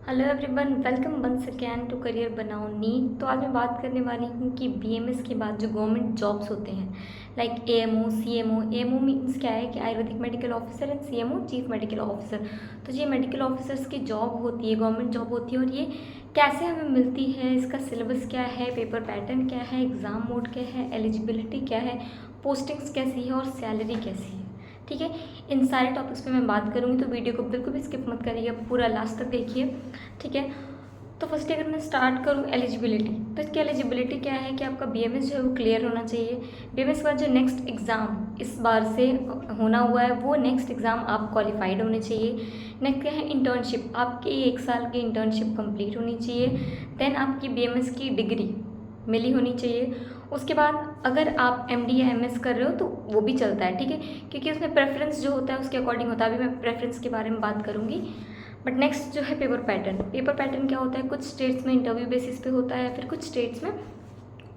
Hello everyone, welcome once again to career बनाओ NEET. तो आज मैं बात करने वाली हूँ कि बीएमएस के बाद जो गवर्नमेंट जॉब्स होते हैं like AMO, CMO. AMO means क्या है कि Ayurvedic medical officer, and CMO chief medical officer. तो ये मेडिकल ऑफिसर्स की जॉब होती है, गवर्नमेंट जॉब होती है। और ये कैसे हमें मिलती है, इसका सिलेबस क्या है, पेपर पैटर्न क्या है, एग्ज़ाम मोड क्या है, एलिजिबिलिटी क्या है, पोस्टिंग्स कैसी है और सैलरी कैसी है। ठीक है, इन सारे टॉपिक्स पे मैं बात करूँगी, तो वीडियो को बिल्कुल भी स्किप मत करिएगा, पूरा लास्ट तक देखिए। ठीक है, तो फर्स्ट अगर मैं स्टार्ट करूँ एलिजिबिलिटी, तो इसकी एलिजिबिलिटी क्या है कि आपका बीएमएस जो है वो क्लियर होना चाहिए। बीएमएस के बाद जो नेक्स्ट एग्ज़ाम इस बार से होना हुआ है वो नेक्स्ट एग्ज़ाम आप क्वालिफाइड होने चाहिए। नेक्स्ट क्या है, इंटर्नशिप, आपकी 1 साल की इंटर्नशिप कंप्लीट होनी चाहिए। देन आपकी बीएमएस की डिग्री मिली होनी चाहिए। उसके बाद अगर आप एमडी या एमएस कर रहे हो तो वो भी चलता है। ठीक है, क्योंकि उसमें प्रेफरेंस जो होता है उसके अकॉर्डिंग होता है। अभी मैं प्रेफरेंस के बारे में बात करूँगी। बट नेक्स्ट जो है पेपर पैटर्न। पेपर पैटर्न क्या होता है, कुछ स्टेट्स में इंटरव्यू बेसिस पे होता है, फिर कुछ स्टेट्स में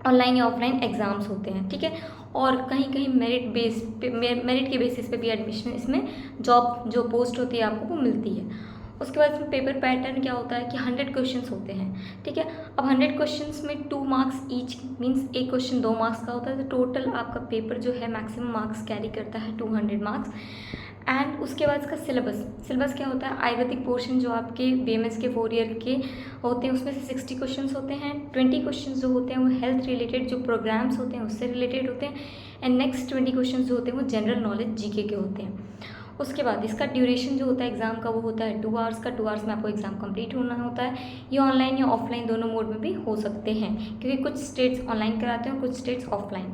ऑनलाइन या ऑफलाइन एग्ज़ाम्स होते हैं। ठीक है, और कहीं कहीं मेरिट के बेसिस पे भी एडमिशन, इसमें जॉब जो पोस्ट होती है आपको वो मिलती है। उसके बाद इसमें पेपर पैटर्न क्या होता है कि 100 क्वेश्चंस होते हैं। ठीक है, अब 100 क्वेश्चंस में 2 मार्क्स ईच, मीन्स एक क्वेश्चन 2 मार्क्स का होता है। तो टोटल आपका पेपर जो है मैक्सिमम मार्क्स कैरी करता है 200 मार्क्स। एंड उसके बाद इसका सिलेबस क्या होता है, आयुर्वेदिक पोर्शन जो आपके बीएमएस के 4 ईयर के होते हैं उसमें से 60 क्वेश्चंस होते हैं। 20 क्वेश्चंस जो होते हैं वो हेल्थ रिलेटेड जो प्रोग्राम्स होते हैं उससे रिलेटेड होते हैं। एंड नेक्स्ट 20 क्वेश्चंस जो होते हैं वो जनरल नॉलेज जीके के होते हैं। उसके बाद इसका ड्यूरेशन जो होता है एग्ज़ाम का वो होता है 2 आवर्स का। 2 आवर्स में आपको एग्ज़ाम कंप्लीट होना होता है। ये ऑनलाइन या ऑफलाइन दोनों मोड में भी हो सकते हैं, क्योंकि कुछ स्टेट्स ऑनलाइन कराते हैं और कुछ स्टेट्स ऑफलाइन।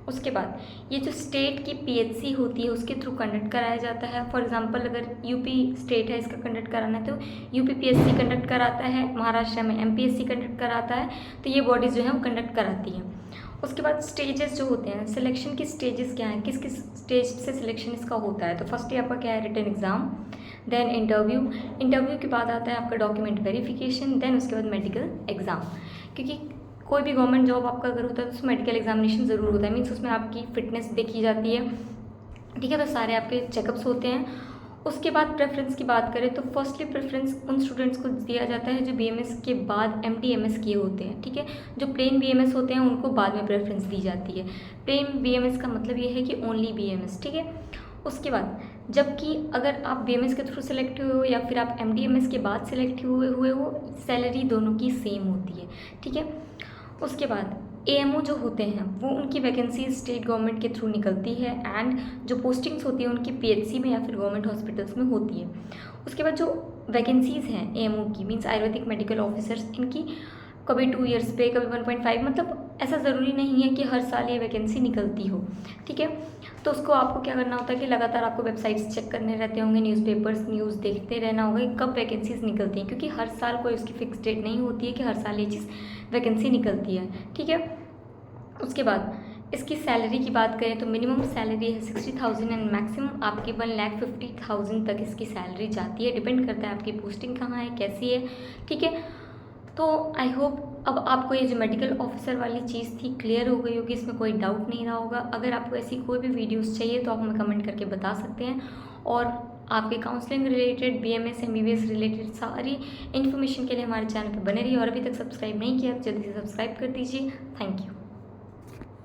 उसके बाद ये जो स्टेट की पीएचसी होती है उसके थ्रू कंडक्ट कराया जाता है। फॉर एग्जांपल अगर यूपी स्टेट है, इसका कंडक्ट कराना है तो यूपी पीएचसी कंडक्ट कराता है, महाराष्ट्र में एमपीएससी कंडक्ट कराता है। तो ये बॉडीज़ जो है वो कंडक्ट कराती हैं। उसके बाद स्टेजेस जो होते हैं, सिलेक्शन की स्टेजेस क्या हैं, किस किस स्टेज से सिलेक्शन इसका होता है। तो फर्स्ट आपका क्या है, रिटन एग्ज़ाम, देन इंटरव्यू के बाद आता है आपका डॉक्यूमेंट वेरिफिकेशन, देन उसके बाद मेडिकल एग्ज़ाम। क्योंकि कोई भी गवर्नमेंट जॉब आपका अगर होता है तो उसमें मेडिकल एग्जामिनेशन ज़रूर होता है, मीन्स उसमें आपकी फ़िटनेस देखी जाती है। ठीक है, तो सारे आपके चेकअप्स होते हैं। उसके बाद प्रेफरेंस की बात करें तो फर्स्टली प्रेफरेंस उन स्टूडेंट्स को दिया जाता है जो बीएमएस के बाद एमडी एमएस किए होते हैं। ठीक है, जो प्लेन बीएमएस होते हैं उनको बाद में प्रेफरेंस दी जाती है। प्लेन बीएमएस का मतलब ये है कि ओनली बीएमएस। ठीक है, उसके बाद जबकि अगर आप बीएमएस के थ्रू सेलेक्ट हुए हो या फिर आप एमडीएमएस के बाद सेलेक्ट हुए हो, सैलरी दोनों की सेम होती है। ठीक है, उसके बाद एएमओ जो होते हैं वो उनकी वैकेंसी स्टेट गवर्नमेंट के थ्रू निकलती है। एंड जो पोस्टिंग्स होती है उनकी पीएचसी में या फिर गवर्नमेंट हॉस्पिटल्स में होती है। उसके बाद जो वैकेंसीज़ हैं एएमओ की, मीन्स आयुर्वेदिक मेडिकल ऑफिसर्स, इनकी कभी 2 ईयर्स पे, कभी 1.5, मतलब ऐसा ज़रूरी नहीं है कि हर साल ये वैकेंसी निकलती हो। ठीक है, तो उसको आपको क्या करना होता है कि लगातार आपको वेबसाइट्स चेक करने रहते होंगे, न्यूज़पेपर्स न्यूज़ देखते रहना होगा कि कब वैकेंसीज निकलती हैं, क्योंकि हर साल कोई उसकी फिक्स डेट नहीं होती है कि हर साल ये चीज़ वैकेंसी निकलती है। ठीक है, उसके बाद इसकी सैलरी की बात करें तो मिनिमम सैलरी है 60,000 एंड मैक्सिमम आपकी 1,50,000 तक इसकी सैलरी जाती है। डिपेंड करता है आपकी पोस्टिंग कहाँ है, कैसी है। ठीक है, तो आई होप अब आपको ये जो मेडिकल ऑफिसर वाली चीज़ थी क्लियर हो गई होगी, इसमें कोई डाउट नहीं रहा होगा। अगर आपको ऐसी कोई भी वीडियोस चाहिए तो आप हमें कमेंट करके बता सकते हैं। और आपके counselling related, BMS MBBS related सारी इन्फॉर्मेशन के लिए हमारे चैनल पर बने रहिए। और अभी तक सब्सक्राइब नहीं किया तो जल्दी से सब्सक्राइब कर दीजिए। Thank you.